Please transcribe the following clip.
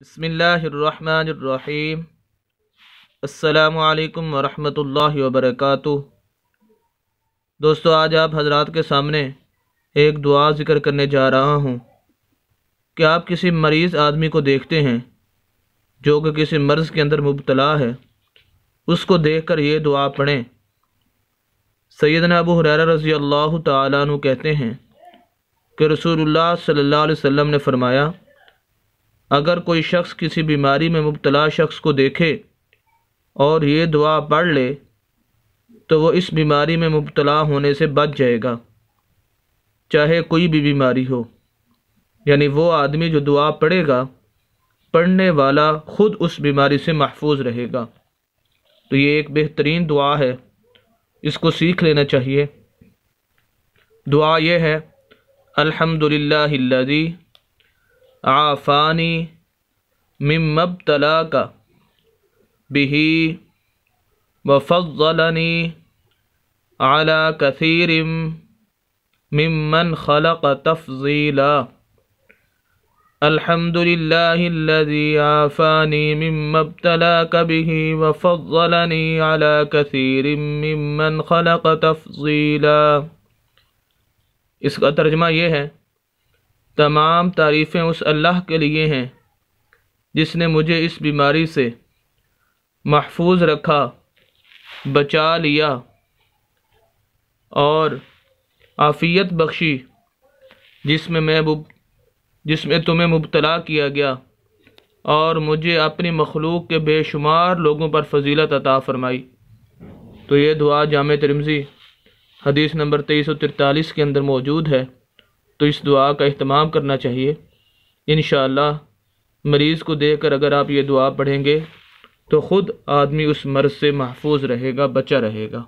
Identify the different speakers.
Speaker 1: بسم اللہ الرحمن الرحیم۔ السلام علیکم ورحمۃ اللہ وبرکاتہ۔ دوستو، آج آپ حضرات کے سامنے ایک دعا ذکر کرنے جا رہا ہوں کہ آپ کسی مریض آدمی کو دیکھتے ہیں جو کہ کسی مرض کے اندر مبتلا ہے، اس کو دیکھ کر یہ دعا پڑھیں۔ سیدنا ابو ہریرہ رضی اللہ تعالیٰ عنہ کہتے ہیں کہ رسول اللہ صلی اللہ علیہ وسلم نے فرمایا، اگر کوئی شخص کسی بیماری میں مبتلا شخص کو دیکھے اور یہ دعا پڑھ لے تو وہ اس بیماری میں مبتلا ہونے سے بچ جائے گا، چاہے کوئی بھی بیماری ہو۔ یعنی وہ آدمی جو دعا پڑھے گا، پڑھنے والا خود اس بیماری سے محفوظ رہے گا۔ تو یہ ایک بہترین دعا ہے، اس کو سیکھ لینا چاہیے۔ دعا یہ ہے، الحمدللہ الذی عافانی مما ابتلاک بہ وفضلنی علی کثیر ممن خلق تفضیلا۔ الحمدللہ الذی عافانی مما ابتلاک بہ وفضلنی علی کثیر ممن خلق تفضیلا۔ اس کا ترجمہ یہ ہے، تمام تعریفیں اس اللہ کے لیے ہیں جس نے مجھے اس بیماری سے محفوظ رکھا، بچا لیا اور عافیت بخشی، جس میں تمہیں مبتلا کیا گیا، اور مجھے اپنی مخلوق کے بے شمار لوگوں پر فضیلت عطا فرمائی۔ تو یہ دعا جامع ترمذی حدیث نمبر 2343 کے اندر موجود ہے، تو اس دعا کا اہتمام کرنا چاہیے۔ انشاءاللہ مریض کو دیکھ کر اگر آپ یہ دعا پڑھیں گے تو خود آدمی اس مرض سے محفوظ رہے گا، بچا رہے گا۔